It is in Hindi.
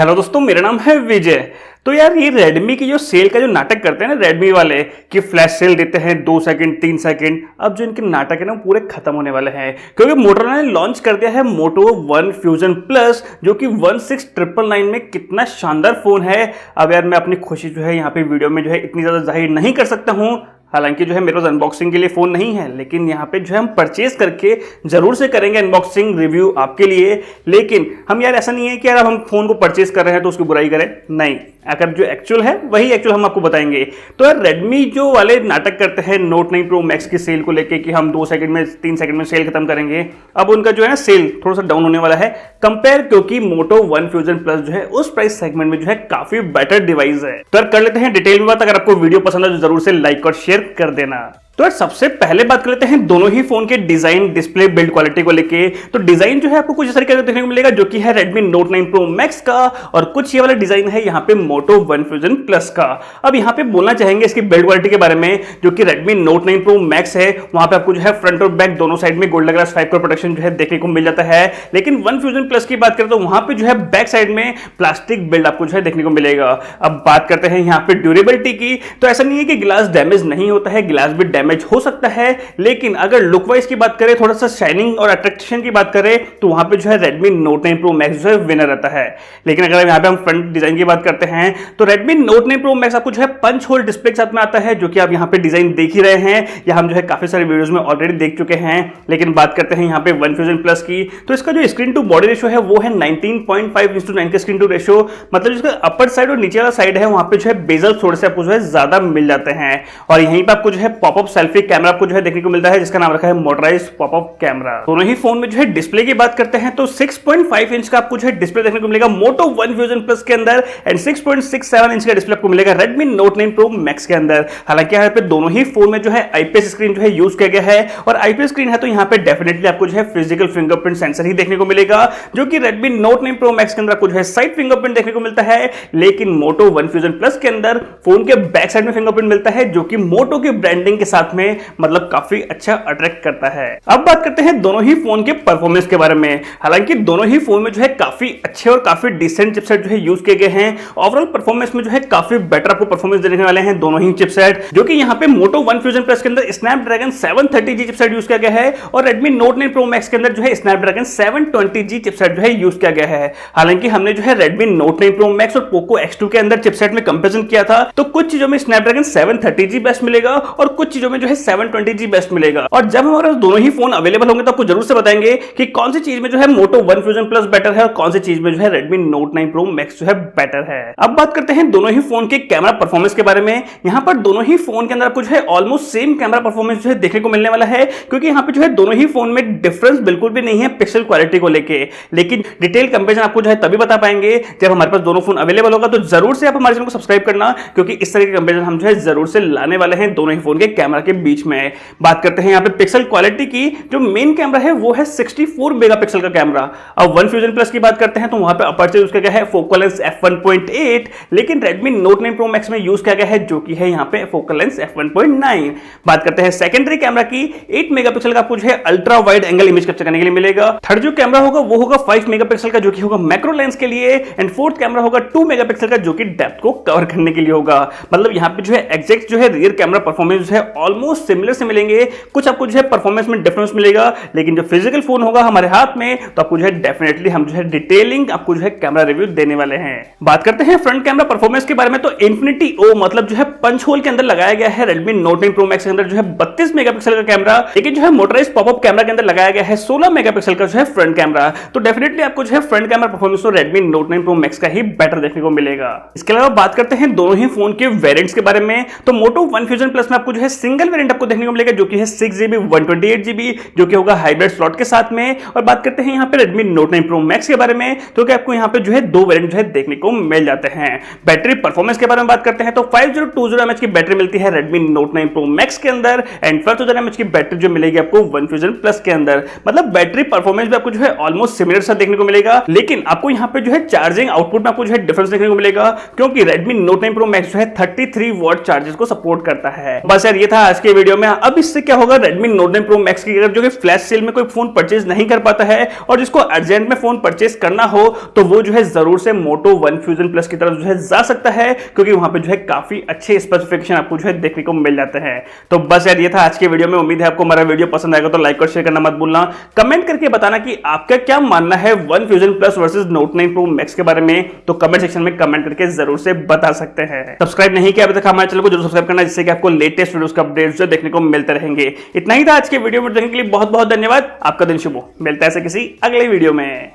हेलो दोस्तों, मेरा नाम है विजय। तो यार ये रेडमी की जो सेल का जो नाटक करते हैं ना रेडमी वाले कि फ्लैश सेल देते हैं 2 सेकंड 3 सेकंड, अब जो इनके नाटक है ना वो पूरे खत्म होने वाले हैं, क्योंकि मोटोरोला ने लॉन्च कर दिया है मोटो वन फ्यूजन प्लस, जो कि 16999 में कितना शानदार फोन है। अब यार मैं अपनी खुशी जो है यहाँ पे वीडियो में जो है इतनी ज्यादा जाहिर नहीं कर सकता हूँ, हालांकि जो है मेरे पास अनबॉक्सिंग के लिए फोन नहीं है, लेकिन यहाँ पे जो है हम परचेज करके जरूर से करेंगे अनबॉक्सिंग रिव्यू आपके लिए। लेकिन हम यार ऐसा नहीं है कि यार हम फोन को परचेज कर रहे हैं तो उसकी बुराई करें, नहीं, अगर जो एक्चुअल है वही एक्चुअल हम आपको बताएंगे। तो यार रेडमी जो वाले नाटक करते हैं नोट 9 प्रो मैक्स की सेल को लेके कि हम 2 सेकंड में 3 सेकंड में सेल खत्म करेंगे, अब उनका जो है ना सेल थोड़ा सा डाउन होने वाला है कंपेयर, क्योंकि मोटो वन फ्यूजन प्लस जो है उस प्राइस सेगमेंट में जो है काफी बेटर डिवाइस है। तो यार कर लेते हैं डिटेल में बात। अगर आपको वीडियो पसंद है तो जरूर से लाइक और शेयर कर देना। तो यार सबसे पहले बात कर लेते हैं दोनों ही फोन के डिजाइन, डिस्प्ले, बिल्ड क्वालिटी को लेके। तो डिजाइन जो है आपको कुछ इस तरीके का देखने को मिलेगा, जो कि है Redmi Note 9 Pro Max का, और कुछ ये वाला डिजाइन है यहाँ पे Moto One Fusion Plus का। अब यहाँ पे बोलना चाहेंगे इसकी बिल्ड क्वालिटी के बारे में, जो कि Redmi Note 9 Pro Max है, वहां पे आपको जो है फ्रंट और बैक दोनों साइड में गोल्डन ग्लास 5 कोर प्रोटेक्शन जो है देखने को मिल जाता है। लेकिन One Fusion Plus की बात करें तो वहां पे जो है बैक साइड में प्लास्टिक बिल्ड आपको जो है देखने को मिलेगा। अब बात करते हैं यहाँ पे ड्यूरेबिलिटी की, तो ऐसा नहीं है कि ग्लास डैमेज नहीं होता है, ग्लास भी डैमेज हो सकता है, लेकिन अगर लुक वाइज की बात करें, थोड़ा सा शाइनिंग और अट्रैक्शन की बात करें, तो वहां पे जो है Redmi Note 9 Pro Max जो है विनर रहता है। लेकिन अगर यहाँ पे हम फ्रंट डिजाइन की बात करते हैं तो Redmi Note 9 Pro Max आपको जो है पंच होल डिस्प्ले के साथ में आता है, जो कि आप यहाँ पे डिजाइन देख ही रहे हैं, या हम जो है काफी सारे वीडियोस में ऑलरेडी देख चुके हैं। लेकिन बात करते हैं यहाँ पे वन फ्यूजन प्लस की, तो इसका जो स्क्रीन टू बॉडी रेशियो है वो है 19.5:9 का स्क्रीन टू रेशियो, मतलब जिसका अपर साइड और नीचे वाला साइड है वहां पे जो है बेजल थोड़े से आपको जो है ज्यादा मिल जाते हैं। और यहीं पे आपको जो है पॉपअप सेल्फी कैमरा आपको जो है देखने को मिलता है, जिसका नाम रखा है मोटराइज्ड पॉपअप कैमरा। दोनों ही फोन में जो है डिस्प्ले की बात करते हैं तो 6.5 इंच का आपको जो है डिस्प्ले देखने को मिलेगा मोटो वन फ्यूजन प्लस के अंदर, एंड 6.67 इंच का डिस्प्ले आपको मिलेगा Redmi Note 9 Pro Max के अंदर। हालांकि यहाँ पे दोनों ही फोन में जो है आईपीएस स्क्रीन जो है यूज किया गया है, और आईपीएस स्क्रीन है तो यहाँ पे डेफिनेटली आपको जो है फिजिकल फिंगरप्रिंट सेंसर ही देखने को मिलेगा, जो कि Redmi Note 9 Pro Max के अंदर आपको जो है साइड फिंगरप्रिंट देखने को मिलता है। लेकिन मोटो वन फ्यूजन प्लस के अंदर फोन के बैक साइड में फिंगरप्रिंट मिलता है, जो कि मोटो की ब्रांडिंग के साथ में मतलब काफी अच्छा अट्रैक्ट करता है। अब बात करते हैं दोनों ही फोन के परफॉर्मेंस के बारे में। हालांकि दोनों ही फोन में जो है काफी अच्छे और काफी डिसेंट चिपसेट जो है यूज किए गए हैं। ओवरऑल परफॉर्मेंस में जो है काफी बेटर आपको परफॉर्मेंस देने वाले हैं दोनों ही चिपसेट, जो कि यहाँ पे मोटो वन फ्यूजन प्लस के अंदर स्नैपड्रैगन 730G चिपसेट यूज किया गया है, और Redmi Note 9 Pro Max के अंदर जो है स्नैपड्रैगन 720G चिपसेट जो है यूज किया गया है। हालांकि हमने जो है Redmi Note 9 Pro Max और Poco X2 के अंदर चिपसेट में कंपैरिजन किया था, तो कुछ चीजों में स्नैपड्रैगन 730G बेस्ट मिलेगा और कुछ चीजों में जो है 720G बेस्ट मिलेगा। और जब हमारे दोनों ही फोन अवेलेबल होंगे तो आपको जरूर से बताएंगे कि कौन सी चीज में जो है मोटो वन फ्यूजन प्लस बेटर है और कौन सी चीज में जो है Redmi Note 9 Pro Max जो है बेटर है। अब बात करते हैं दोनों ही फोन के कैमरा परफॉर्मेंस के बारे में। यहाँ पर दोनों ही फोन के अंदर आपको जो है ऑलमोस्ट सेम कैमरा परफॉर्मेंस जो है देखने को मिलने वाला है, क्योंकि यहाँ पे जो है दोनों ही फोन में डिफरेंस बिल्कुल भी नहीं है पिक्सल क्वालिटी को लेके। लेकिन डिटेल कंपेरिजन आपको जो है तभी बता पाएंगे जब हमारे पास दोनों फोन अवेलेबल होगा, तो जरूर से आप हमारे चैनल को सब्सक्राइब करना, क्योंकि इस तरह के कंपेरिजन हम जो है जरूर से लाने वाले हैं दोनों ही फोन के कैमरा के बीच में। बात करते हैं यहाँ पे पिक्सल क्वालिटी की, जो मेन कैमरा है वो है 64 मेगापिक्सल का कैमरा। अब वन फ्यूजन प्लस की बात करते हैं तो वहां पे अपर्चर यूज किया गया है फोकल लेंस f1.8, लेकिन Redmi Note 9 Pro Max में यूज किया गया है जो कि है यहाँ पे फोकल लेंस f1.9। बात करते हैं सेकेंडरी कैमरा की, 8 मेगापिक्सल का आपको जो है ultra wide angle image capture करने के लिए मिलेगा। थर्ड जो कैमरा होगा वो होगा 5 मेगापिक्सल का, जो कि होगा मैक्रो लेंस के लिए, एंड फोर्थ कैमरा होगा 2 मेगापिक्सल का, जो कि डेप्थ को कवर करने के लिए होगा। मतलब यहाँ पे जो है एग्जैक्ट जो है रियर कैमरा परफॉर्मेंस जो है ऑलमोस्ट सिमिलर से मिलेंगे, कुछ आपको जो है परफॉर्मेंस में डिफरेंस मिलेगा, लेकिन जो फिजिकल फोन होगा हमारे हाथ में तो आपको जो है डेफिनेटली हम जो है डिटेलिंग आपको जो है कैमरा रिव्यू देने वाले हैं। बात करते हैं फ्रंट कैमरा परफॉर्मेंस के बारे में, तो इन्फिनिटी ओ मतलब जो है पंच होल के अंदर लगाया गया है Redmi Note 9 Pro Max के अंदर जो है 32 मेगापिक्सल का कैमरा, लेकिन जो है मोटराइज्ड पॉपअप कैमरा के अंदर लगाया गया है 16 मेगापिक्सल का जो है फ्रंट कैमरा। तो डेफिनेटली आपको जो है फ्रंट कैमरा परफॉर्मेंस तो Redmi Note 9 Pro Max का ही बेटर देखने को मिलेगा। इसके अलावा बात करते हैं दोनों ही फोन के वेरिएंट्स के बारे में, तो मोटो वन फ्यूजन प्लस में आपको जो है सिंगल वेरिएंट आपको देखने को मिलेगा, जो कि है 6GB 128GB, जो कि होगा हाइब्रिड स्लॉट के साथ में। और बात करते हैं यहाँ पे Redmi Note 9 Pro Max के बारे में, तो कि आपको यहाँ पे जो है दो वेरिएंट जो है देखने को मिल जाते हैं। बैटरी परफॉर्मेंस के बारे में बात करते हैं तो 5020 mAh की बैटरी मिलती है Redmi Note 9 Pro Max के अंदर, एंड 5000 mAh की बैटरी जो मिलेगी आपको वन फ्यूजन प्लस के अंदर। मतलब बैटरी परफॉर्मेंस भी आपको जो है ऑलमोस्ट सिमिलर सा देखने को मिलेगा, लेकिन आपको यहाँ पे जो है चार्जिंग आउटपुट में आपको जो है डिफरेंस देखने को मिलेगा, क्योंकि Redmi Note 9 Pro Max जो है 33 वॉट चार्जेस को सपोर्ट करता है। बस यार ये था आज के वीडियो में। अब इससे क्या होगा, Redmi Note 9 Pro Max की अगर जो कि फ्लैश सेल में कोई फोन परचेज नहीं कर पाता है और जिसको अर्जेंट में फोन परचेज करना हो तो वो जो है जरूर से Moto One Fusion Plus की तरफ जो है जा सकता है, क्योंकि वहां पे जो है काफी अच्छे स्पेसिफिकेशन आपको जो है देखने को मिल जाते हैं। तो बस यार ये था आज के वीडियो में। उम्मीद है आपको हमारा वीडियो पसंद आएगा, तो लाइक और शेयर करना मत भूलना। कमेंट करके बताना कि आपका क्या मानना है One Fusion Plus versus Note 9 Pro Max के बारे में, तो कमेंट सेक्शन में कमेंट करके जरूर से बता सकते हैं। सब्सक्राइब नहीं किया अभी तक हमारे चैनल को जरूर सब्सक्राइब करना, जिससे कि आपको लेटेस्ट वीडियोस का अपडेट्स जो देखने को मिलते रहेंगे। इतना ही था आज के वीडियो में, देखने के लिए बहुत बहुत धन्यवाद। आपका दिन शुभ हो। मिलता है ऐसे किसी अगले वीडियो में।